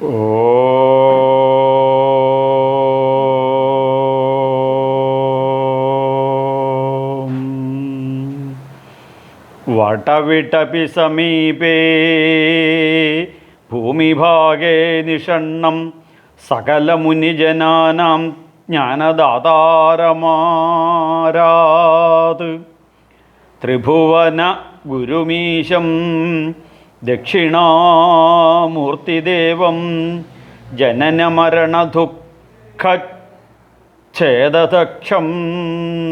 ഓം വടവിടപി സമീപേ ഭൂമിഭാഗേ നിഷണ്ണം സകലമുനിജനാനാം ജ്ഞാനദാതാരമാരാത് ത്രിഭുവന ഗുരുമീശം ദക്ഷിണാമൂർത്തിദേവം ജനനമരണദുഃഖഛേദദക്ഷം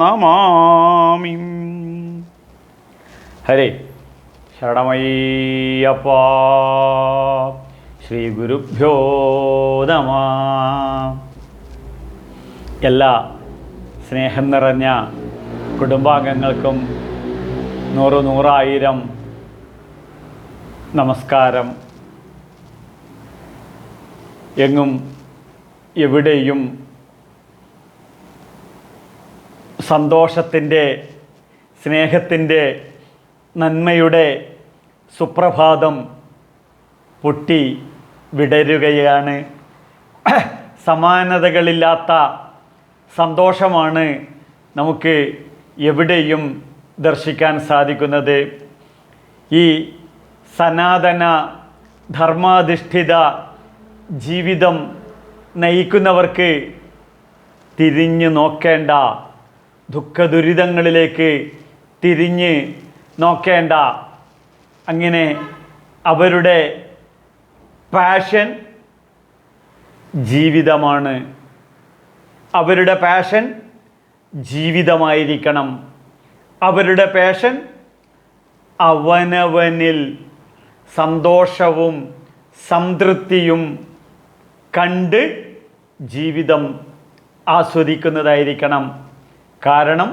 നമാമി. ഹരേ ശരണമയ്യപ്പ. ശ്രീ ഗുരുഭ്യോ നമഃ. എല്ലാ സ്നേഹം നിറഞ്ഞ കുടുംബാംഗങ്ങൾക്കും നൂറായിരം നമസ്കാരം. എങ്ങും എവിടെയും സന്തോഷത്തിൻ്റെ, സ്നേഹത്തിൻ്റെ, നന്മയുടെ സുപ്രഭാതം പൊട്ടി വിടരുകയാണ്. സമാനതകളില്ലാത്ത സന്തോഷമാണ് നമുക്ക് എവിടെയും ദർശിക്കാൻ സാധിക്കുന്നത്. ഈ സനാതന ധർമാധിഷ്ഠിത ജീവിതം നയിക്കുന്നവർക്ക് തിരിഞ്ഞു നോക്കേണ്ട, ദുഃഖദുരിതങ്ങളിലേക്ക് തിരിഞ്ഞ് നോക്കേണ്ട, അങ്ങനെ അവരുടെ പാഷൻ ജീവിതമാണ്. അവരുടെ പാഷൻ ജീവിതമായിരിക്കണം. അവരുടെ പാഷൻ അവനവനിൽ സന്തോഷവും സംതൃപ്തിയും കണ്ട് ജീവിതം ആസ്വദിക്കുന്നതായിരിക്കണം. കാരണം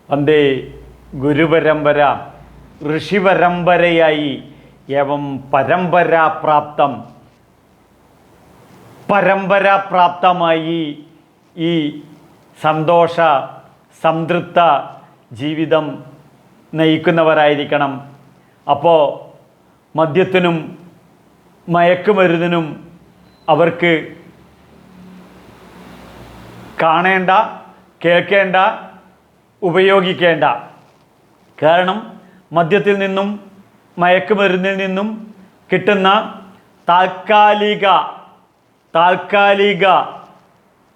പണ്ടേ ഗുരുപരമ്പര ഋഷിപരമ്പരയായി ഏവം പരമ്പരാപ്രാപ്തം, പരമ്പരാപ്രാപ്തമായി ഈ സന്തോഷ സംതൃപ്ത ജീവിതം നയിക്കുന്നവരായിരിക്കണം. അപ്പോൾ മദ്യത്തിനും മയക്കുമരുന്നിനും അവർക്ക് കാണേണ്ട, കേൾക്കേണ്ട, ഉപയോഗിക്കേണ്ട. കാരണം മദ്യത്തിൽ നിന്നും മയക്കുമരുന്നിൽ നിന്നും കിട്ടുന്ന താൽക്കാലിക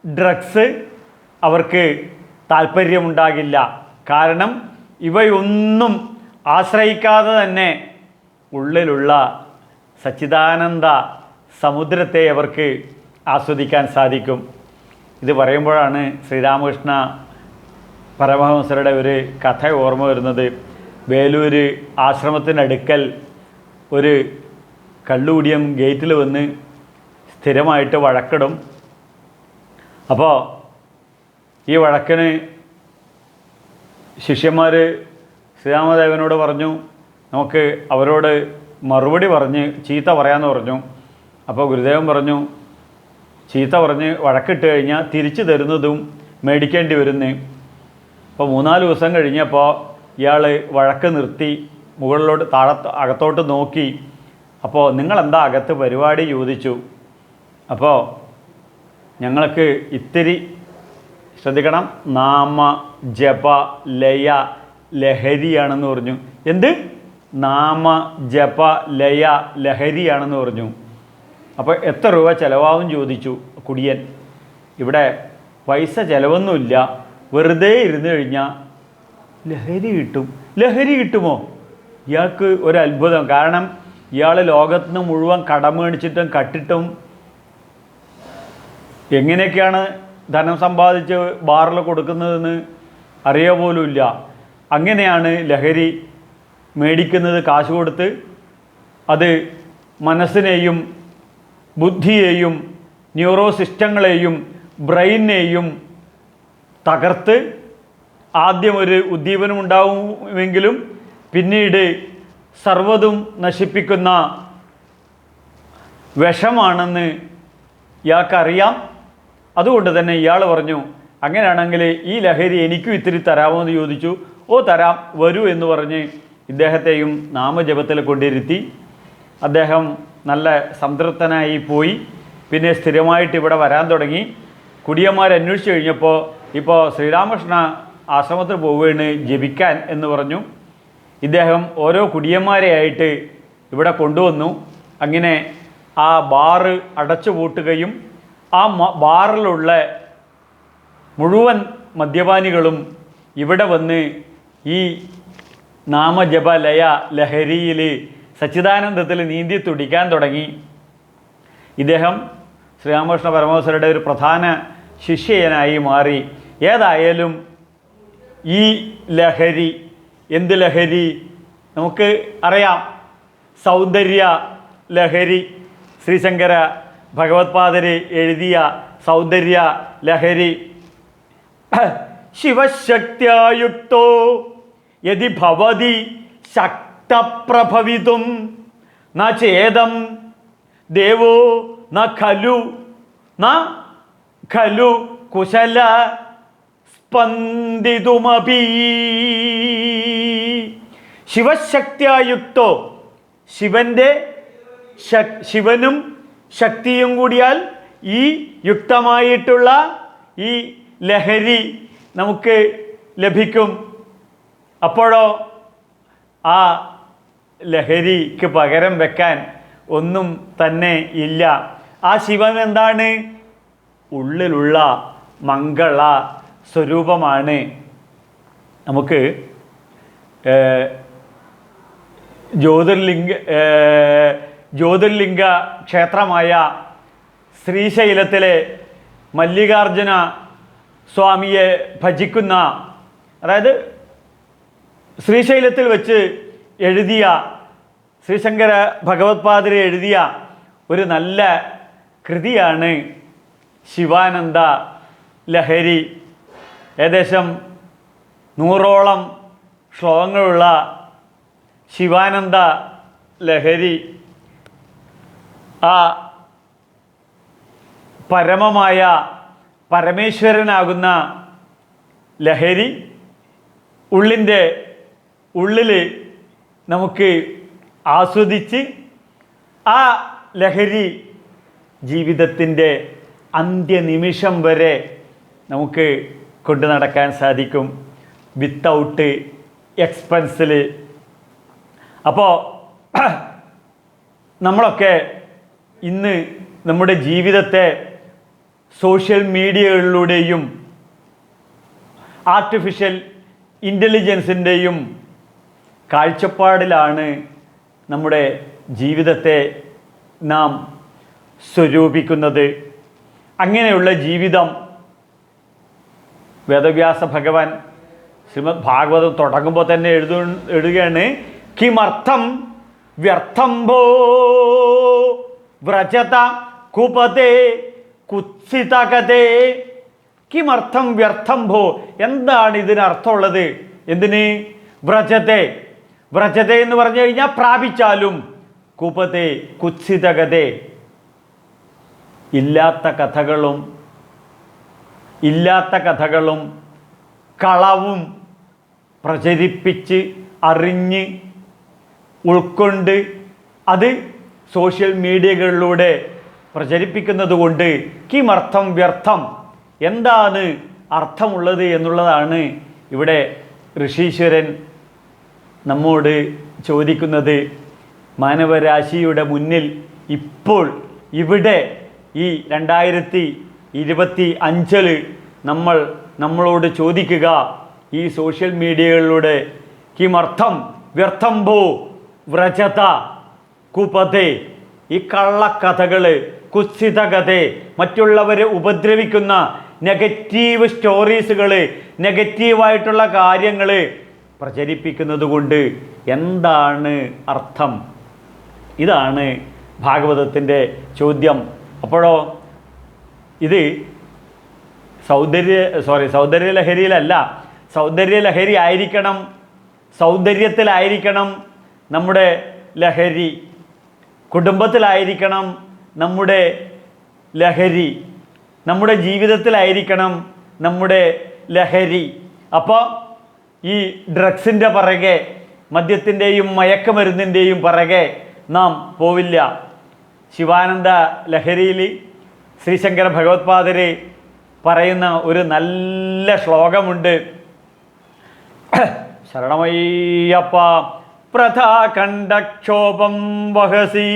ഡ്രഗ്സ് അവർക്ക് താല്പര്യമുണ്ടാകില്ല. കാരണം ഇവയൊന്നും ആശ്രയിക്കാതെ തന്നെ ഉള്ളിലുള്ള സച്ചിദാനന്ദ സമുദ്രത്തെ അവർക്ക് ആസ്വദിക്കാൻ സാധിക്കും. ഇത് പറയുമ്പോഴാണ് ശ്രീരാമകൃഷ്ണ പരമഹംസരുടെ ഒരു കഥ ഓർമ്മ വരുന്നത്. വേലൂർ ആശ്രമത്തിനടുക്കൽ ഒരു കള്ളുകുടിയൻ ഗേറ്റിൽ വന്ന് സ്ഥിരമായിട്ട് വഴക്കിടും. അപ്പോൾ ഈ വഴക്കിന് ശിഷ്യന്മാർ ശ്രീരാമദേവനോട് പറഞ്ഞു, നമുക്ക് അവരോട് മറുപടി പറഞ്ഞ് ചീത്ത പറയാമെന്ന് പറഞ്ഞു. അപ്പോൾ ഗുരുദേവൻ പറഞ്ഞു, ചീത്ത പറഞ്ഞ് വഴക്കിട്ട് കഴിഞ്ഞാൽ തിരിച്ചു തരുന്നതും മേടിക്കേണ്ടി വരുന്നു. അപ്പോൾ 3-4 ദിവസം കഴിഞ്ഞപ്പോൾ ഇയാൾ വഴക്ക് നിർത്തി മുകളിലോട്ട് അകത്തോട്ട് നോക്കി. അപ്പോൾ നിങ്ങളെന്താ അകത്ത് പരിപാടി ചോദിച്ചു. അപ്പോൾ ഞങ്ങൾക്ക് ഇത്തിരി ശ്രദ്ധിക്കണം, നാമ ജപ ലയ ലഹരിയാണെന്ന് പറഞ്ഞു. എന്ത്? നാമ ജപ ലയ ലഹരിയാണെന്ന് പറഞ്ഞു. അപ്പോൾ എത്ര രൂപ ചിലവാകും ചോദിച്ചു കുടിയൻ. ഇവിടെ പൈസ ചിലവൊന്നുമില്ല, വെറുതെ ഇരുന്ന് കഴിഞ്ഞാൽ ലഹരി കിട്ടും. ലഹരി കിട്ടുമോ? ഇയാൾക്ക് ഒരു അത്ഭുതം. കാരണം ഇയാൾ ലോകത്തിന് മുഴുവൻ കടം മേടിച്ചിട്ടും കട്ടിട്ടും എങ്ങനെയൊക്കെയാണ് ധനം സമ്പാദിച്ച് ബാറിൽ കൊടുക്കുന്നതെന്ന് അറിയ പോലുമില്ല. അങ്ങനെയാണ് ലഹരി മേടിക്കുന്നത്. കാശ് കൊടുത്ത് അത് മനസ്സിനെയും ബുദ്ധിയെയും ന്യൂറോ സിസ്റ്റങ്ങളെയും ബ്രെയിനെയും തകർത്ത് ആദ്യം ഒരു ഉദ്ദീപനം ഉണ്ടാവുമെങ്കിലും പിന്നീട് സർവ്വതും നശിപ്പിക്കുന്ന വിഷമാണെന്ന് ഇയാൾക്കറിയാം. അതുകൊണ്ട് തന്നെ ഇയാൾ പറഞ്ഞു, അങ്ങനെയാണെങ്കിൽ ഈ ലഹരി എനിക്കും ഇത്തിരി തരാമോ എന്ന് ചോദിച്ചു. ഓ തരാം, വരൂ എന്ന് പറഞ്ഞ് ഇദ്ദേഹത്തെയും നാമജപത്തിൽ കൊണ്ടിരുത്തി. അദ്ദേഹം നല്ല സംതൃപ്തനായി പോയി. പിന്നെ സ്ഥിരമായിട്ട് ഇവിടെ വരാൻ തുടങ്ങി. കുടിയന്മാർ അന്വേഷിച്ച് കഴിഞ്ഞപ്പോൾ ഇപ്പോൾ ശ്രീരാമകൃഷ്ണ ആശ്രമത്തിൽ പോവുകയാണ് ജപിക്കാൻ എന്ന് പറഞ്ഞു. ഇദ്ദേഹം ഓരോ കുടിയന്മാരെയായിട്ട് ഇവിടെ കൊണ്ടുവന്നു. അങ്ങനെ ആ ബാറ് അടച്ചു പൂട്ടുകയും ആ ബാറിലുള്ള മുഴുവൻ മദ്യപാനികളും ഇവിടെ വന്ന് ഈ നാമജപ ലയ ലഹരിയിൽ സച്ചിദാനന്ദത്തിൽ നീന്തി തുടിക്കാൻ തുടങ്ങി. ഇദ്ദേഹം ശ്രീരാമകൃഷ്ണ പരമഹംസരുടെ ഒരു പ്രധാന ശിഷ്യനായി മാറി. ഏതായാലും ഈ ലഹരി, എന്ത് ലഹരി നമുക്ക് അറിയാം, സൗന്ദര്യ ലഹരി. ശ്രീശങ്കര ഭഗവത്പാദര് എഴുതിയ സൗന്ദര്യ ലഹരി. ശിവശക്തിയുക്തോ യദി ഭവതി ശക്തപ്രഭവിതും ന ചേദം ദേവോ ന ഖലു കുശല സ്പന്ദിതുമപി. ശിവശക്തിയുക്തോ, ശിവനും ശക്തിയും കൂടിയാൽ ഈ യുക്തമായിട്ടുള്ള ഈ ലഹരി നമുക്ക് ലഭിക്കും. അപ്പോഴോ ആ ലഹരിക്ക് പകരം വെക്കാൻ ഒന്നും തന്നെ ഇല്ല. ആ ശിവൻ എന്താണ്? ഉള്ളിലുള്ള മംഗള സ്വരൂപമാണ്. നമുക്ക് ജ്യോതിർലിംഗ ക്ഷേത്രമായ ശ്രീശൈലത്തിലെ മല്ലികാർജുന സ്വാമിയെ ഭജിക്കുന്ന, അതായത് ശ്രീശൈലത്തിൽ വെച്ച് എഴുതിയ, ശ്രീശങ്കര ഭഗവത്പാദര് എഴുതിയ ഒരു നല്ല കൃതിയാണ് ശിവാനന്ദ ലഹരി. ഏകദേശം 100ഓളം ശ്ലോകങ്ങളുള്ള ശിവാനന്ദ ലഹരി ആ പരമമായ പരമേശ്വരനാകുന്ന ലഹരി ഉള്ളിൽ നമുക്ക് ആസ്വദിച്ച് ആ ലഹരി ജീവിതത്തിൻ്റെ അന്ത്യനിമിഷം വരെ നമുക്ക് കൊണ്ടു നടക്കാൻ സാധിക്കും, വിത്തൗട്ട് എക്സ്പെൻസിൽ. അപ്പോൾ നമ്മളൊക്കെ ഇന്ന് നമ്മുടെ ജീവിതത്തെ സോഷ്യൽ മീഡിയകളിലൂടെയും ആർട്ടിഫിഷ്യൽ ഇൻ്റലിജൻസിൻ്റെയും കാഴ്ചപ്പാടിലാണ് നമ്മുടെ ജീവിതത്തെ നാം സ്വരൂപിക്കുന്നത്. അങ്ങനെയുള്ള ജീവിതം വേദവ്യാസ ഭഗവാൻ ശ്രീമദ് ഭാഗവതം തുടങ്ങുമ്പോൾ തന്നെ എഴുതുകയാണ്. കിമർത്ഥം വ്യർത്ഥം ഭോ വ്രജത കുപതേ കുത്സിതകതേ. കിമർത്ഥം വ്യർത്ഥം ഭോ, എന്താണ് ഇതിനർത്ഥമുള്ളത്? എന്തിന്? വ്രജത്തെ എന്ന് പറഞ്ഞു കഴിഞ്ഞാൽ പ്രാപിച്ചാലും, കുപതേ കുത്സിതകതേ, ഇല്ലാത്ത കഥകളും കളവും പ്രചരിപ്പിച്ച് അറിഞ്ഞ് ഉൾക്കൊണ്ട് അത് സോഷ്യൽ മീഡിയകളിലൂടെ പ്രചരിപ്പിക്കുന്നത് കൊണ്ട് കിമർത്ഥം വ്യർത്ഥം, എന്താണ് അർത്ഥമുള്ളത് എന്നുള്ളതാണ് ഇവിടെ ഋഷീശ്വരൻ നമ്മോട് ചോദിക്കുന്നത്. മാനവരാശിയുടെ മുന്നിൽ ഇപ്പോൾ ഇവിടെ ഈ 2025 നമ്മളോട് ചോദിക്കുക, ഈ സോഷ്യൽ മീഡിയകളിലൂടെ കിമർത്ഥം വ്യർത്ഥം ഭോ വ്രജത കുപതേ, ഈ കള്ളക്കഥകൾ, കുത്സിതകഥ, മറ്റുള്ളവരെ ഉപദ്രവിക്കുന്ന നെഗറ്റീവ് സ്റ്റോറീസുകൾ, നെഗറ്റീവായിട്ടുള്ള കാര്യങ്ങൾ പ്രചരിപ്പിക്കുന്നത് കൊണ്ട് എന്താണ് അർത്ഥം? ഇതാണ് ഭാഗവതത്തിൻ്റെ ചോദ്യം. അപ്പോഴോ ഇത് സൗന്ദര്യ ലഹരിയിലല്ല. സൗന്ദര്യ ലഹരി ആയിരിക്കണം, സൗന്ദര്യത്തിലായിരിക്കണം നമ്മുടെ ലഹരി, കുടുംബത്തിലായിരിക്കണം നമ്മുടെ ലഹരി, നമ്മുടെ ജീവിതത്തിലായിരിക്കണം നമ്മുടെ ലഹരി. അപ്പോൾ ഈ ഡ്രഗ്സിൻ്റെ പിറകെ, മദ്യത്തിൻ്റെയും മയക്കുമരുന്നിൻ്റെയും പിറകെ നാം പോവില്ല. ശിവാനന്ദ ലഹരിയിൽ ശ്രീശങ്കര ഭഗവത്പാദര് പറയുന്ന ഒരു നല്ല ശ്ലോകമുണ്ട്. ശരണമയ്യപ്പ പ്രഥാകണ്ഠക്ഷോഭം വഹസി,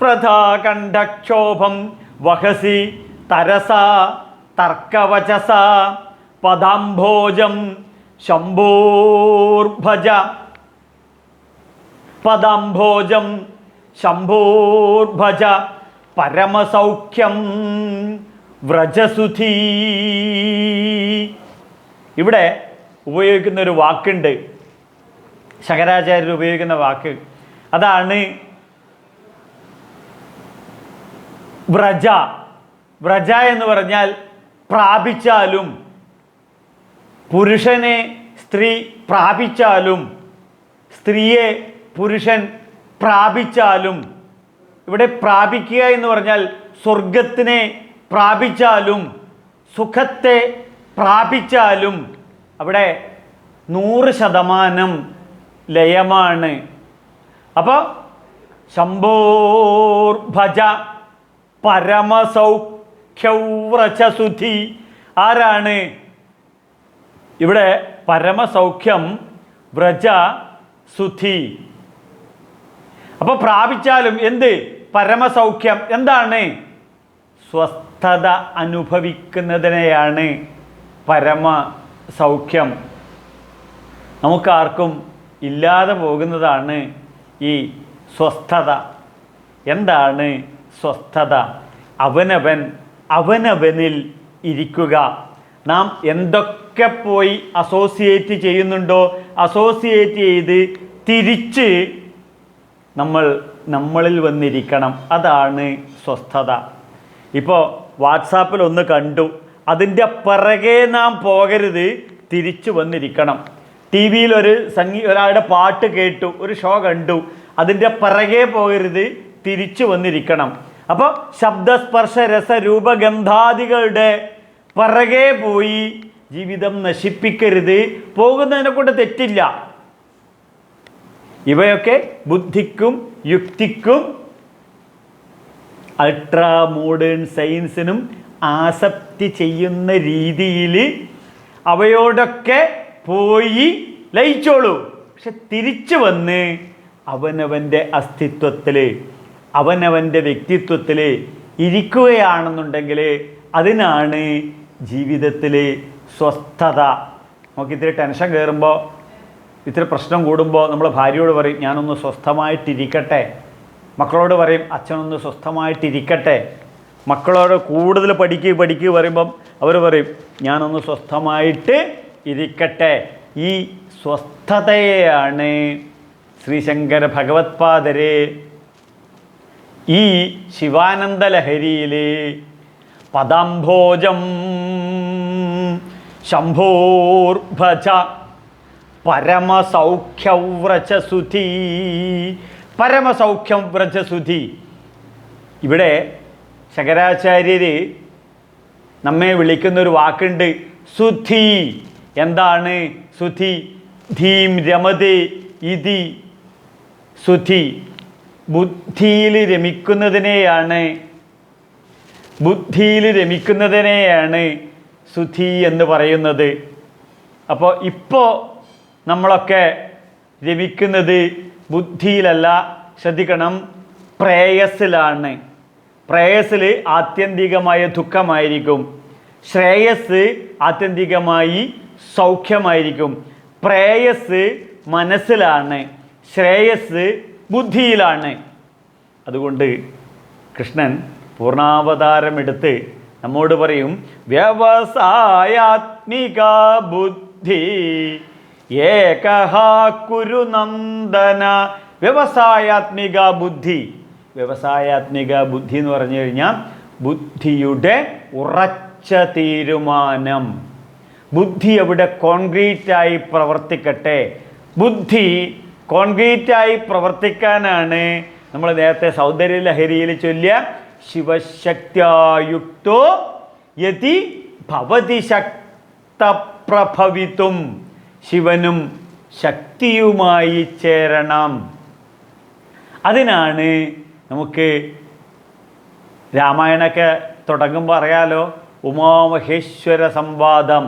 പ്രഥാകണ്ഠക്ഷോഭം വഹസി തരസ തർക്കവചസ പദാംഭോജം ശംഭോർഭജ, പദാംഭോജം ശംഭോർഭജ പരമസൗഖ്യം വ്രജസുധീ. ഇവിടെ ഉപയോഗിക്കുന്ന ഒരു വാക്കുണ്ട്, ശങ്കരാചാര്യർ ഉപയോഗിക്കുന്ന വാക്ക്, അതാണ് വ്രജ. വ്രജ എന്ന് പറഞ്ഞാൽ പ്രാപിച്ചാലും, പുരുഷനെ സ്ത്രീ പ്രാപിച്ചാലും, സ്ത്രീയെ പുരുഷൻ പ്രാപിച്ചാലും, ഇവിടെ പ്രാപിക്കുക എന്ന് പറഞ്ഞാൽ സ്വർഗത്തിനെ പ്രാപിച്ചാലും സുഖത്തെ പ്രാപിച്ചാലും അവിടെ 100% ലയമാണ്. അപ്പോൾ ശംഭോർഭജ പരമസൗഖ്യവ്രജസുധി. ആരാണ് ഇവിടെ പരമസൗഖ്യം വ്രജ സുധി? അപ്പോൾ പ്രാപിച്ചാലും എന്ത് പരമസൗഖ്യം? എന്താണ്? സ്വസ്ഥത അനുഭവിക്കുന്നതിനെയാണ് പരമസൗഖ്യം. നമുക്കാർക്കും ഇല്ലാതെ പോകുന്നതാണ് ഈ സ്വസ്ഥത. എന്താണ് സ്വസ്ഥത? അവനവനിൽ ഇരിക്കുക. നാം എന്തൊക്കെ പോയി അസോസിയേറ്റ് ചെയ്യുന്നുണ്ടോ, അസോസിയേറ്റ് ചെയ്ത് തിരിച്ച് നമ്മളിൽ വന്നിരിക്കണം. അതാണ് സ്വസ്ഥത. ഇപ്പോൾ വാട്സാപ്പിൽ ഒന്ന് കണ്ടു, അതിൻ്റെ പിറകെ നാം പോകരുത്, തിരിച്ചു വന്നിരിക്കണം. ടി വിയിൽ ഒരാളുടെ പാട്ട് കേട്ടു, ഒരു ഷോ കണ്ടു, അതിൻ്റെ പിറകെ പോകരുത്, തിരിച്ചു വന്നിരിക്കണം. അപ്പോൾ ശബ്ദസ്പർശ രസരൂപഗന്ധാദികളുടെ പിറകെ പോയി ജീവിതം നശിപ്പിക്കരുത്. പോകുന്നതിനെ കൊണ്ട് തെറ്റില്ല. ഇവയൊക്കെ ബുദ്ധിക്കും യുക്തിക്കും അൾട്രാ മോഡേൺ സയൻസിനും ആസക്തി ചെയ്യുന്ന രീതിയിൽ അവയോടൊക്കെ പോയി ലയിച്ചോളൂ. പക്ഷെ തിരിച്ചു വന്ന് അവനവൻ്റെ അസ്തിത്വത്തിൽ, അവനവൻ്റെ വ്യക്തിത്വത്തിൽ ഇരിക്കുകയാണെന്നുണ്ടെങ്കിൽ അതിനാണ് ജീവിതത്തിൽ സ്വസ്ഥത. നമുക്കിത്തിരി ടെൻഷൻ കയറുമ്പോൾ, ഇത്തിരി പ്രശ്നം കൂടുമ്പോൾ നമ്മൾ ഭാര്യയോട് പറയും ഞാനൊന്ന് സ്വസ്ഥമായിട്ടിരിക്കട്ടെ. മക്കളോട് പറയും അച്ഛനൊന്ന് സ്വസ്ഥമായിട്ടിരിക്കട്ടെ. മക്കളോട് കൂടുതൽ പഠിക്കുക പറയുമ്പം അവർ പറയും ഞാനൊന്ന് സ്വസ്ഥമായിട്ട് ഇരിക്കട്ടെ. ഈ സ്വസ്ഥതയെയാണ് ശ്രീശങ്കര ഭഗവത്പാദര് ഈ ശിവാനന്ദ ലഹരിയിൽ പദാംഭോജം ശംഭോർഭജ പരമസൗഖ്യവ്രജസുധി, പരമസൗഖ്യം വ്രജസുധി. ഇവിടെ ശങ്കരാചാര്യര് നമ്മെ വിളിക്കുന്നൊരു വാക്കുണ്ട്, സുധി. എന്താണ് സുധി? ധീം രമതേ ഇതി സുധി. ബുദ്ധിയിൽ രമിക്കുന്നതിനെയാണ് സുധി എന്ന് പറയുന്നത്. അപ്പോൾ ഇപ്പോൾ നമ്മളൊക്കെ രമിക്കുന്നത് ബുദ്ധിയിലല്ല, ശ്രദ്ധിക്കണം, പ്രേയസ്സിലാണ്. പ്രേയസ്സിൽ ആത്യന്തികമായ ദുഃഖമായിരിക്കും, ശ്രേയസ് ആത്യന്തികമായി സൗഖ്യമായിരിക്കും. പ്രേയസ് മനസ്സിലാണ്, ശ്രേയസ് ബുദ്ധിയിലാണ്. അതുകൊണ്ട് കൃഷ്ണൻ പൂർണ്ണാവതാരമെടുത്ത് നമ്മോട് പറയും വ്യവസായാത്മിക ബുദ്ധി ഏകഹ കുരു നന്ദന. വ്യവസായാത്മിക ബുദ്ധി. വ്യവസായാത്മിക ബുദ്ധി എന്ന് പറഞ്ഞു കഴിഞ്ഞാൽ ബുദ്ധിയുടെ ഉറച്ച തീരുമാനം. ബുദ്ധി അവിടെ കോൺക്രീറ്റായി പ്രവർത്തിക്കട്ടെ. ബുദ്ധി കോൺക്രീറ്റായി പ്രവർത്തിക്കാനാണ് നമ്മൾ നേരത്തെ സൗന്ദര്യ ലഹരിയിൽ ചൊല്ലിയ ശിവശക്തിയുക്തോ യതി ഭവതി ശക്തപ്രഭവിതും. ശിവനും ശക്തിയുമായി ചേരണം. അതിനാണ് നമുക്ക് രാമായണമൊക്കെ തുടങ്ങുമ്പോൾ അറിയാലോ, ഉമാമഹേശ്വര സംവാദം,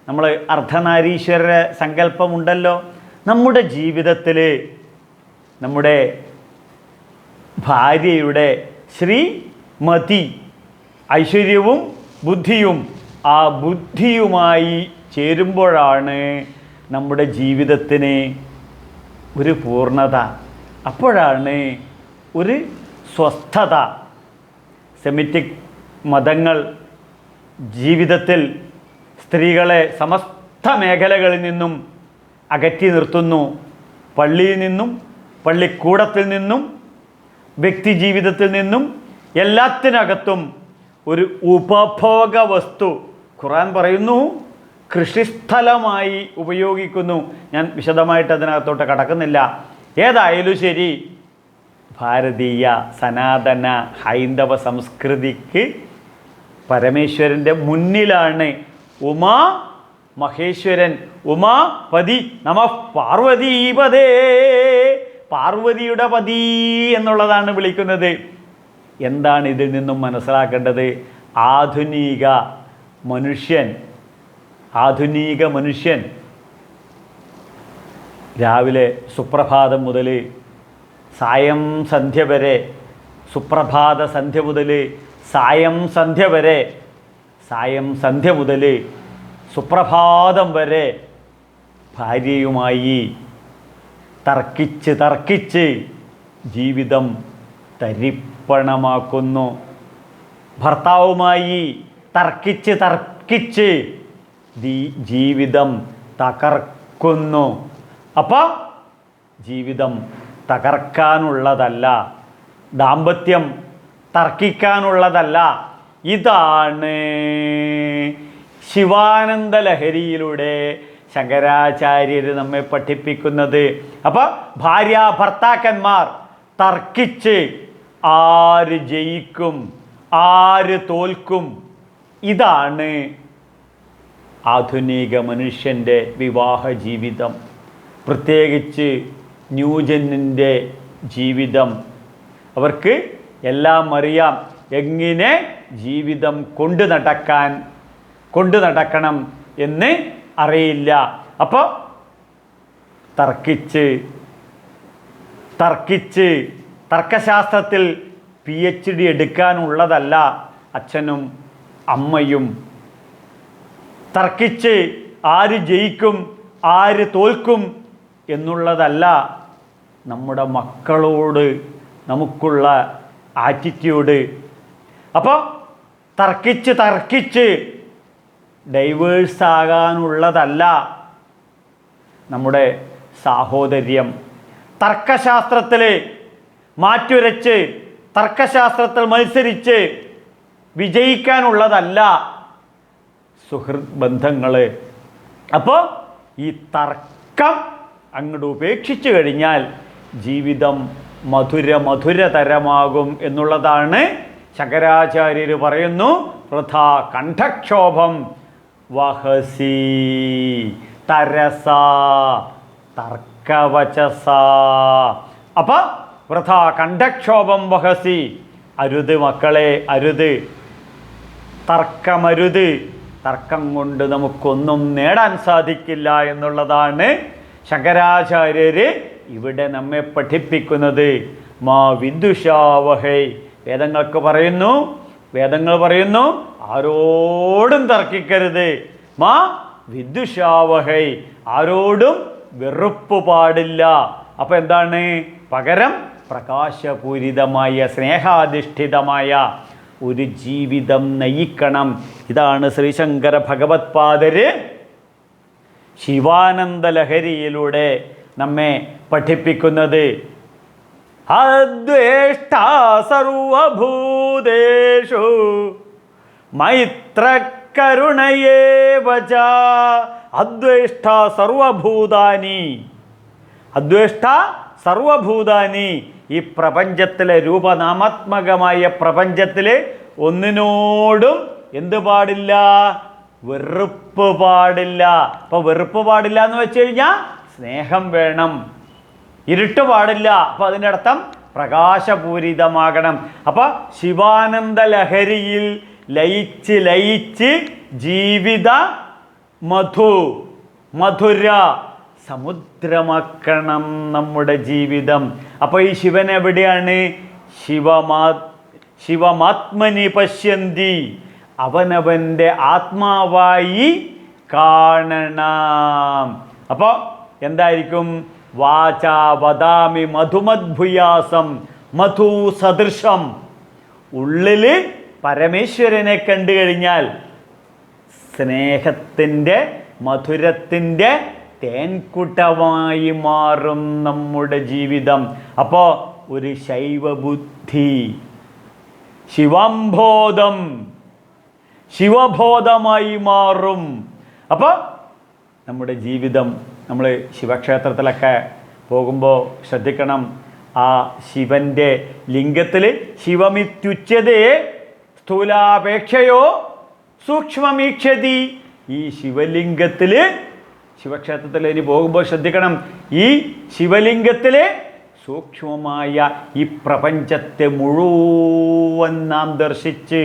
നമ്മൾ അർദ്ധനാരീശ്വര സങ്കല്പമുണ്ടല്ലോ. നമ്മുടെ ജീവിതത്തിൽ നമ്മുടെ ഭാര്യയുടെ ശ്രീമതി ഐശ്വര്യവും ബുദ്ധിയും ആ ബുദ്ധിയുമായി ചേരുമ്പോഴാണ് നമ്മുടെ ജീവിതത്തിന് ഒരു പൂർണ്ണത, അപ്പോഴാണ് ഒരു സ്വസ്ഥത. സെമിറ്റിക് മതങ്ങൾ ജീവിതത്തിൽ സ്ത്രീകളെ സമസ്ത മേഖലകളിൽ നിന്നും അകറ്റി നിർത്തുന്നു. പള്ളിയിൽ നിന്നും, പള്ളിക്കൂടത്തിൽ നിന്നും, വ്യക്തി ജീവിതത്തിൽ നിന്നും എല്ലാത്തിനകത്തും ഒരു ഉപഭോഗ വസ്തു ഖുർആൻ പറയുന്നു കൃഷിസ്ഥലമായി ഉപയോഗിക്കുന്നു. ഞാൻ വിശദമായിട്ട് അതിനകത്തോട്ട് കടക്കുന്നില്ല. ഏതായാലും ശരി, ഭാരതീയ സനാതന ഹൈന്ദവ സംസ്കൃതിക്ക് പരമേശ്വരൻ്റെ മുന്നിലാണ് ഉമാ മഹേശ്വരൻ, ഉമാപതി നമ പാർവതീപതേ, പാർവതിയുടെ പതി എന്നുള്ളതാണ് വിളിക്കുന്നത്. എന്താണ് ഇതിൽ നിന്നും മനസ്സിലാക്കേണ്ടത്? ആധുനിക മനുഷ്യൻ രാവിലെ സുപ്രഭാതം മുതൽ സായം സന്ധ്യ വരെ, സുപ്രഭാത സന്ധ്യ മുതൽ സായം സന്ധ്യ വരെ, സായം സന്ധ്യ മുതൽ സുപ്രഭാതം വരെ ഭാര്യയുമായി തർക്കിച്ച് ജീവിതം തരിപ്പണമാക്കുന്നു. ഭർത്താവുമായി തർക്കിച്ച് ജീവിതം തകർക്കുന്നു. അപ്പോൾ ജീവിതം തകർക്കാനുള്ളതല്ല, ദാമ്പത്യം തർക്കിക്കാനുള്ളതല്ല. ഇതാണ് ശിവാനന്ദ ലഹരിയിലൂടെ ശങ്കരാചാര്യർ നമ്മെ പഠിപ്പിക്കുന്നത്. അപ്പോൾ ഭാര്യ ഭർത്താക്കന്മാർ തർക്കിച്ച് ആര് ജയിക്കും, ആര് തോൽക്കും, ഇതാണ് ആധുനിക മനുഷ്യൻ്റെ വിവാഹ ജീവിതം. പ്രത്യേകിച്ച് ന്യൂജനിൻ്റെ ജീവിതം. അവർക്ക് എല്ലാം അറിയാം, എങ്ങനെ ജീവിതം കൊണ്ടു നടക്കണം എന്ന് അറിയില്ല. അപ്പോൾ തർക്കശാസ്ത്രത്തിൽ PhD എടുക്കാനുള്ളതല്ല അച്ഛനും അമ്മയും. തർക്കിച്ച് ആര് ജയിക്കും ആര് തോൽക്കും എന്നുള്ളതല്ല നമ്മുടെ മക്കളോട് നമുക്കുള്ള ആറ്റിറ്റ്യൂഡ്. അപ്പോൾ തർക്കിച്ച് ഡൈവേഴ്സ് ആകാനുള്ളതല്ല നമ്മുടെ സാഹോദര്യം. തർക്കശാസ്ത്രത്തിൽ മാറ്റുരച്ച് തർക്കശാസ്ത്രത്തിൽ മത്സരിച്ച് വിജയിക്കാനുള്ളതല്ല സുഹൃത്ത് ബന്ധങ്ങൾ. അപ്പോൾ ഈ തർക്കം അങ്ങോട്ട് ഉപേക്ഷിച്ചു കഴിഞ്ഞാൽ ജീവിതം മധുരതരമാകും എന്നുള്ളതാണ് ശങ്കരാചാര്യർ പറയുന്നു. വൃഥാ കണ്ഠക്ഷോഭം വഹസി തരസാ തർക്കവചസാ. അപ്പം വൃഥാ കണ്ഠക്ഷോഭം വഹസി, അരുത് മക്കളെ, അരുത്, തർക്കമരുത്. തർക്കം കൊണ്ട് നമുക്കൊന്നും നേടാൻ സാധിക്കില്ല എന്നുള്ളതാണ് ശങ്കരാചാര്യർ ഇവിടെ നമ്മെ പഠിപ്പിക്കുന്നത്. മാ വിദ്യുഷാവഹൈ, വേദങ്ങൾ പറയുന്നു ആരോടും തർക്കിക്കരുത്. മാ വിദ്യുഷാവഹൈ, ആരോടും വെറുപ്പ് പാടില്ല. അപ്പം എന്താണ്? പകരം പ്രകാശപൂരിതമായ സ്നേഹാധിഷ്ഠിതമായ ഒരു ജീവിതം നയിക്കണം. ഇതാണ് ശ്രീശങ്കര ഭഗവത്പാദര് ശിവാനന്ദ ലഹരിയിലൂടെ നമ്മെ പഠിപ്പിക്കുന്നത്. അദ്വേഷ്ടാ സർവഭൂതേഷു മൈത്രകരുണയേവ ച. അദ്വേഷ്ടാ സർവഭൂതാനി, അദ്വേഷ്ടാ സർവഭൂതാനി. ഈ പ്രപഞ്ചത്തിലെ രൂപനാമാത്മകമായ പ്രപഞ്ചത്തിൽ ഒന്നിനോടും എന്ത് പാടില്ല? വെറുപ്പ് പാടില്ല. അപ്പോൾ വെറുപ്പ് പാടില്ല എന്ന് വെച്ച് കഴിഞ്ഞാൽ സ്നേഹം വേണം. ഇരുട്ട് പാടില്ല. അപ്പോൾ അതിൻ്റെ അർത്ഥം പ്രകാശപൂരിതമാകണം. അപ്പോൾ ശിവാനന്ദ ലഹരിയിൽ ലയിച്ച് ലയിച്ച് ജീവിത മധുര സമുദ്രമാക്കണം നമ്മുടെ ജീവിതം. അപ്പോൾ ഈ ശിവൻ എവിടെയാണ്? ശിവമാത്മനി പശ്യന്തി, അവനവൻ്റെ ആത്മാവായി കാണണം. അപ്പോൾ എന്തായിരിക്കും? വാചാ വദാമി മധുമദ്ഭുയാസം മധു സദൃശം. ഉള്ളിൽ പരമേശ്വരനെ കണ്ടു കഴിഞ്ഞാൽ സ്നേഹത്തിൻ്റെ മധുരത്തിൻ്റെ തേൻകുട്ടമായി മാറും നമ്മുടെ ജീവിതം. അപ്പോൾ ഒരു ശൈവബുദ്ധി, ശിവംബോധം, ശിവബോധമായി മാറും. അപ്പോൾ നമ്മുടെ ജീവിതം, നമ്മൾ ശിവക്ഷേത്രത്തിലൊക്കെ പോകുമ്പോൾ ശ്രദ്ധിക്കണം, ആ ശിവൻ്റെ ലിംഗത്തിൽ ശിവമിത്യുച്യതേ സ്ഥൂലാപേക്ഷയോ സൂക്ഷ്മമീക്ഷതി. ഈ ശിവലിംഗത്തിൽ, ശിവക്ഷേത്രത്തിൽ ഇനി പോകുമ്പോൾ ശ്രദ്ധിക്കണം, ഈ ശിവലിംഗത്തിൽ സൂക്ഷ്മമായ ഈ പ്രപഞ്ചത്തെ മുഴുവൻ നാം ദർശിച്ച്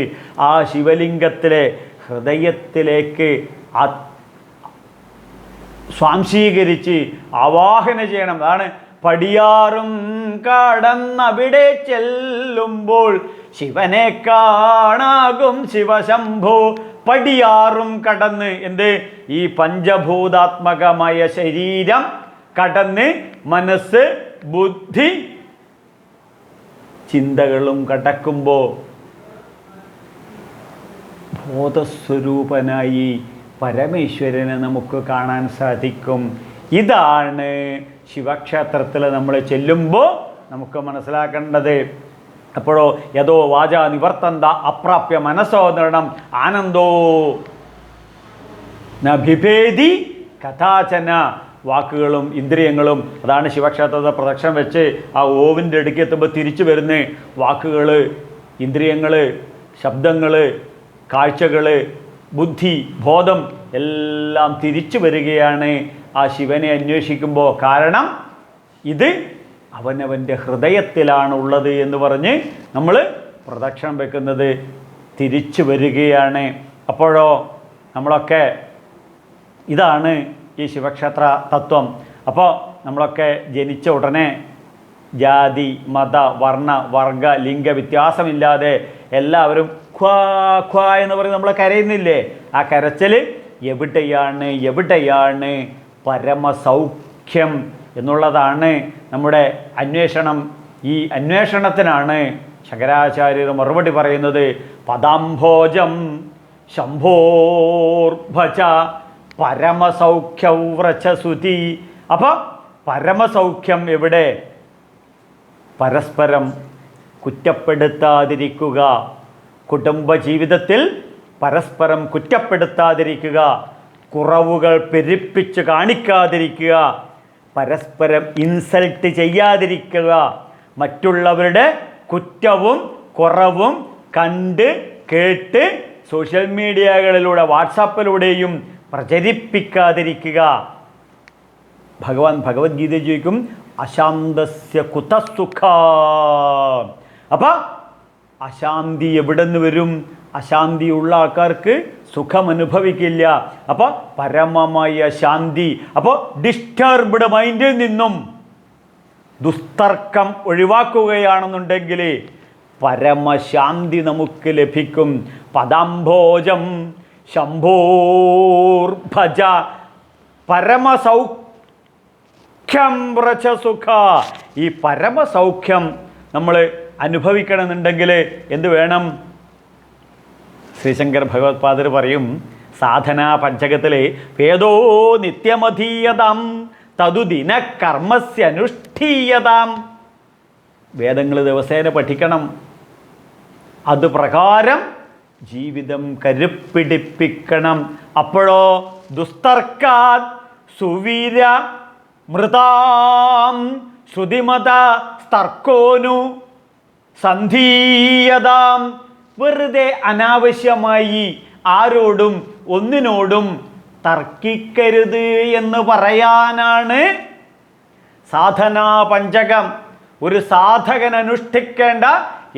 ആ ശിവലിംഗത്തിലെ ഹൃദയത്തിലേക്ക് സ്വാംശീകരിച്ച് ആവാഹന ചെയ്യണം. അതാണ് പടിയാറും കടന്നവിടെ ചെല്ലുമ്പോൾ ശിവനെ കാണാകും ശിവശംഭോ. പടിയാറും കടന്ന്, എന്ത്? ഈ പഞ്ചഭൂതാത്മകമായ ശരീരം കടന്ന് മനസ്സ്, ബുദ്ധി, ചിന്തകളും കടക്കുമ്പോൾ ബോധസ്വരൂപനായി പരമേശ്വരനെ നമുക്ക് കാണാൻ സാധിക്കും. ഇതാണ് ശിവക്ഷേത്രത്തിൽ നമ്മൾ ചെല്ലുമ്പോൾ നമുക്ക് മനസ്സിലാക്കേണ്ടത്. അപ്പോഴോ യഥോ വാച നിവർത്തന്ത അപ്രാപ്യ മനസ്സോ നൃണം ആനന്ദോ നഭിഭേദി കഥാചന. വാക്കുകളും ഇന്ദ്രിയങ്ങളും, അതാണ് ശിവക്ഷേത്രത്തെ പ്രദക്ഷിണം വെച്ച് ആ ഓവിൻ്റെ അടുക്ക് എത്തുമ്പോൾ തിരിച്ചു വരുന്ന വാക്കുകൾ, ഇന്ദ്രിയങ്ങൾ, ശബ്ദങ്ങൾ, കാഴ്ചകൾ, ബുദ്ധി, ബോധം എല്ലാം തിരിച്ചു വരികയാണ് ആ ശിവനെ അന്വേഷിക്കുമ്പോൾ. കാരണം ഇത് അവനവൻ്റെ ഹൃദയത്തിലാണുള്ളത് എന്ന് പറഞ്ഞ് നമ്മൾ പ്രദക്ഷിണം വെക്കുന്നത് തിരിച്ചു വരികയാണ്. അപ്പോഴോ നമ്മളൊക്കെ, ഇതാണ് ഈ ശിവക്ഷേത്ര തത്വം. അപ്പോൾ നമ്മളൊക്കെ ജനിച്ച ഉടനെ ജാതി, മത, വർണ്ണ, വർഗ, ലിംഗ വ്യത്യാസമില്ലാതെ എല്ലാവരും ഖ്വാ ഖ്വാ എന്ന് പറഞ്ഞ് നമ്മൾ കരയുന്നില്ലേ? ആ കരച്ചിൽ എവിടെയാണ് പരമസൗഖ്യം എന്നുള്ളതാണ് നമ്മുടെ അന്വേഷണം. ഈ അന്വേഷണത്തിനാണ് ശങ്കരാചാര്യർ മറുപടി പറയുന്നത്. പദാംഭോജം ശംഭോർഭജ പരമസൗഖ്യവ്രജസുതി. അപ്പം പരമസൗഖ്യം എവിടെ? പരസ്പരം കുറ്റപ്പെടുത്താതിരിക്കുക, കുടുംബജീവിതത്തിൽ പരസ്പരം കുറ്റപ്പെടുത്താതിരിക്കുക, കുറവുകൾ പെരുപ്പിച്ച് കാണിക്കാതിരിക്കുക, പരസ്പരം ഇൻസൾട്ട് ചെയ്യാതിരിക്കുക, മറ്റുള്ളവരുടെ കുറ്റവും കുറവും കണ്ട് കേട്ട് സോഷ്യൽ മീഡിയകളിലൂടെ വാട്സാപ്പിലൂടെയും പ്രചരിപ്പിക്കാതിരിക്കുക. ഭഗവത്ഗീത ചോദിക്കും അശാന്തസ്യ കുതസുഖ. അപ്പം അശാന്തി എവിടെ നിന്ന് വരും? അശാന്തിയുള്ള ആൾക്കാർക്ക് സുഖം അനുഭവിക്കില്ല. അപ്പോൾ പരമമായ ശാന്തി. അപ്പോൾ ഡിസ്റ്റർബ്ഡ് മൈൻഡിൽ നിന്നും ദുസ്തർക്കം ഒഴിവാക്കുകയാണെന്നുണ്ടെങ്കിൽ പരമശാന്തി നമുക്ക് ലഭിക്കും. പദാംഭോജം ശംഭോർഭജ പരമസൗഖ്യം വ്രജസുഖ. ഈ പരമസൗഖ്യം നമ്മൾ അനുഭവിക്കണമെന്നുണ്ടെങ്കിൽ എന്ത് വേണം? ശ്രീശങ്കര ഭഗവത്പാദർ പറയും, സാധനാ പഞ്ചകത്തിലെ വേദോ നിത്യമധീയതാം തതുദിന കർമ്മസ്യ അനുഷ്ഠീയതാം. വേദങ്ങൾ ദിവസേന പഠിക്കണം, അത് പ്രകാരം ജീവിതം കരുപ്പിടിപ്പിക്കണം. അപ്പോഴോ ദുസ്തർക്കാത് സുവീര മൃതാം ശ്രുതിമത സ്തർക്കോനു സന്ധീയതാം. വെറുതെ അനാവശ്യമായി ആരോടും ഒന്നിനോടും തർക്കിക്കരുത് എന്ന് പറയാനാണ് സാധനാ പഞ്ചകം. ഒരു സാധകൻ അനുഷ്ഠിക്കേണ്ട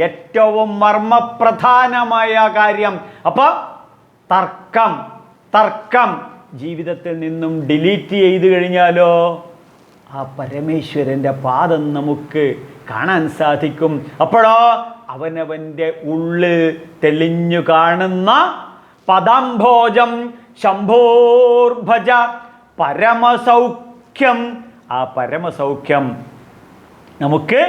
ഏറ്റവും മർമ്മപ്രധാനമായ കാര്യം. അപ്പോൾ തർക്കം ജീവിതത്തിൽ നിന്നും ഡിലീറ്റ് ചെയ്ത് കഴിഞ്ഞാലോ ആ പരമേശ്വരൻ്റെ പാദം നമുക്ക് കാണാൻ സാധിക്കും. അപ്പോഴോ അവനവൻ്റെ ഉള്ളിൽ തെളിഞ്ഞു കാണുന്ന പദാംഭോജം ശംഭോർഭജ പരമസൗഖ്യം. ആ പരമസൗഖ്യം നമുക്ക്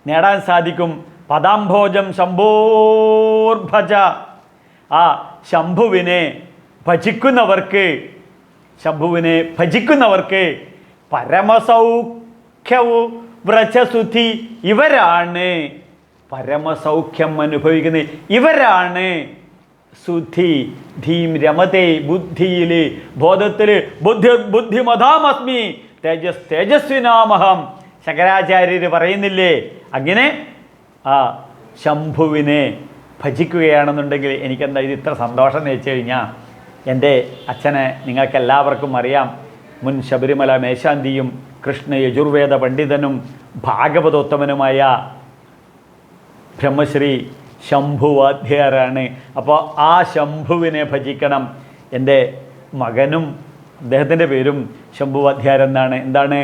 നേടാൻ സാധിക്കും. പദാംഭോജം ശംഭോർഭജ. ആ ശംഭുവിനെ ഭജിക്കുന്നവർക്ക് പരമസൗഖ്യവും വ്രജസുധി. ഇവരാണ് പരമസൗഖ്യം അനുഭവിക്കുന്നത്. ഇവരാണ് സുധി. ധീം രമതേ ബുദ്ധിയിൽ ബോധത്തിൽ ബുദ്ധിമതാമസ്മി തേജസ്വിനാമഹം. ശങ്കരാചാര്യർ പറയുന്നില്ലേ? അങ്ങനെ ആ ശംഭുവിനെ ഭജിക്കുകയാണെന്നുണ്ടെങ്കിൽ എനിക്കെന്താ ഇത് ഇത്ര സന്തോഷം എന്ന് വെച്ച് കഴിഞ്ഞാൽ, എൻ്റെ അച്ഛനെ നിങ്ങൾക്കെല്ലാവർക്കും അറിയാം. മുൻ ശബരിമല മേശാന്തിയും കൃഷ്ണ യജുർവേദ പണ്ഡിതനും ഭാഗവതോത്തമനുമായ ബ്രഹ്മശ്രീ ശംഭുവാദ്യാരാണ്. അപ്പോൾ ആ ശംഭുവിനെ ഭജിക്കണം. എൻ്റെ മകനും അദ്ദേഹത്തിൻ്റെ പേരും ശംഭുവാദ്യാരെന്നാണ്. എന്താണ്?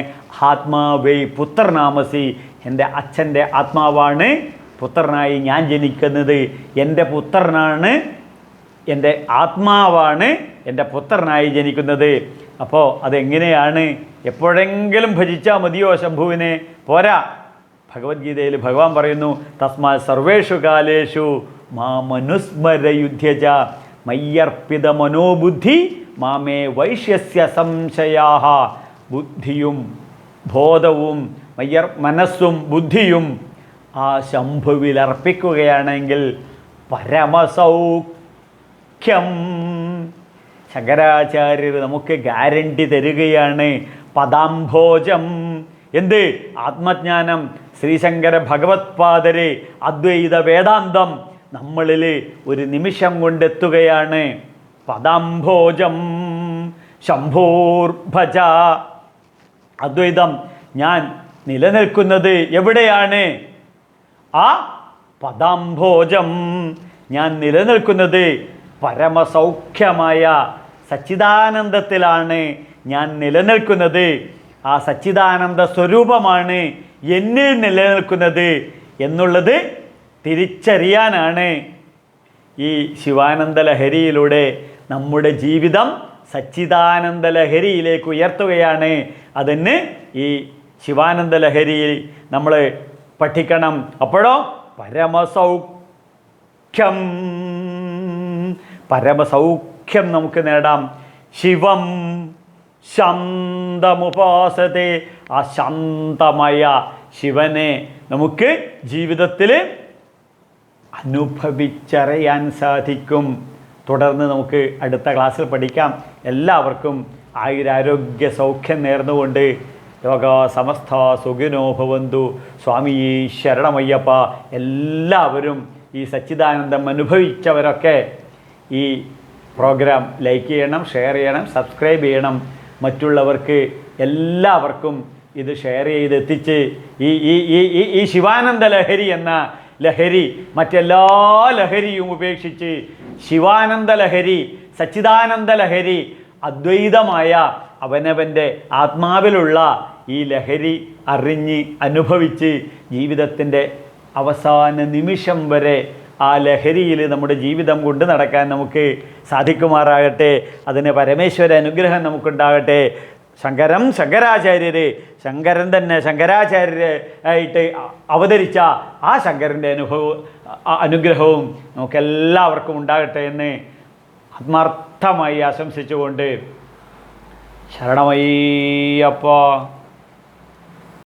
ആത്മാവേ പുത്രനാമസി. എൻ്റെ അച്ഛൻ്റെ ആത്മാവാണ് പുത്രനായി ഞാൻ ജനിക്കുന്നത്. എൻ്റെ പുത്രനാണ്, എൻ്റെ ആത്മാവാണ് എൻ്റെ പുത്രനായി ജനിക്കുന്നത്. അപ്പോൾ അതെങ്ങനെയാണ്? എപ്പോഴെങ്കിലും ഭജിച്ചാൽ മതിയോ ശംഭുവിനെ? പോരാ. ഭഗവത്ഗീതയിൽ ഭഗവാൻ പറയുന്നു, തസ്മാ സർവേഷു കാലേഷു മാമനുസ്മരയുധ്യജ മയ്യർപ്പിത മനോബുദ്ധി മാമേ വൈഷ്യസ്യ സംശയാഹ. ബുദ്ധിയും ബോധവും മനസ്സും ബുദ്ധിയും ആ ശംഭുവിൽ അർപ്പിക്കുകയാണെങ്കിൽ പരമസൗഖ്യം. ശങ്കരാചാര്യർ നമുക്ക് ഗ്യാരണ്ടി തരികയാണ്. പദാംഭോജം. എന്ത്? ആത്മജ്ഞാനം. ശ്രീശങ്കര ഭഗവത്പാദര് അദ്വൈത വേദാന്തം നമ്മളിൽ ഒരു നിമിഷം കൊണ്ടെത്തുകയാണ്. പദാംഭോജം ശംഭോർഭജ. അദ്വൈതം ഞാൻ നിലനിൽക്കുന്നത് എവിടെയാണ്? ആ പദാംഭോജം. ഞാൻ നിലനിൽക്കുന്നത് പരമസൗഖ്യമായ സച്ചിദാനന്ദത്തിലാണ് ഞാൻ നിലനിൽക്കുന്നത്. ആ സച്ചിദാനന്ദ സ്വരൂപമാണ് എന്നിൽ നിലനിൽക്കുന്നത് എന്നുള്ളത് തിരിച്ചറിയാനാണ് ഈ ശിവാനന്ദ ലഹരിയിലൂടെ നമ്മുടെ ജീവിതം സച്ചിദാനന്ദ ലഹരിയിലേക്ക് ഉയർത്തുകയാണ്. അതിന് ഈ ശിവാനന്ദ ലഹരിയിൽ നമ്മൾ പഠിക്കണം. അപ്പോഴോ പരമസൗഖ്യം നമുക്ക് നേടാം. ശിവം ശാന്തമുപാസത്തെ. ആ ശാന്തമായ ശിവനെ നമുക്ക് ജീവിതത്തിൽ അനുഭവിച്ചറിയാൻ സാധിക്കും. തുടർന്ന് നമുക്ക് അടുത്ത ക്ലാസ്സിൽ പഠിക്കാം. എല്ലാവർക്കും ആയുരാരോഗ്യ സൗഖ്യം നേർന്നുകൊണ്ട് ലോകാ സമസ്ത സുഖിനോ ഭവന്തു. സ്വാമി ശരണമയ്യപ്പ. എല്ലാവരും ഈ സച്ചിദാനന്ദം അനുഭവിച്ചവരൊക്കെ ഈ പ്രോഗ്രാം ലൈക്ക് ചെയ്യണം, ഷെയർ ചെയ്യണം, സബ്സ്ക്രൈബ് ചെയ്യണം. മറ്റുള്ളവർക്ക് എല്ലാവർക്കും ഇത് ഷെയർ ചെയ്തെത്തിച്ച് ഈ ശിവാനന്ദ ലഹരി എന്ന ലഹരി മറ്റെല്ലാ ലഹരിയും ഉപേക്ഷിച്ച് ശിവാനന്ദ ലഹരി, സച്ചിദാനന്ദ ലഹരി, അദ്വൈതമായ അവനവൻ്റെ ആത്മാവിലുള്ള ഈ ലഹരി അറിഞ്ഞ് അനുഭവിച്ച് ജീവിതത്തിൻ്റെ അവസാന നിമിഷം വരെ ആ ലഹരിയിൽ നമ്മുടെ ജീവിതം കൊണ്ട് നടക്കാൻ നമുക്ക് സാധിക്കുമാറാകട്ടെ. അതിന് പരമേശ്വര അനുഗ്രഹം നമുക്കുണ്ടാകട്ടെ. ശങ്കരൻ തന്നെ ശങ്കരാചാര്യരായിട്ട് അവതരിച്ച ആ ശങ്കരൻ്റെ അനുഗ്രഹവും നമുക്കെല്ലാവർക്കും ഉണ്ടാകട്ടെ എന്ന് ആത്മാർത്ഥമായി ആശംസിച്ചുകൊണ്ട് ശരണമയ്യപ്പ.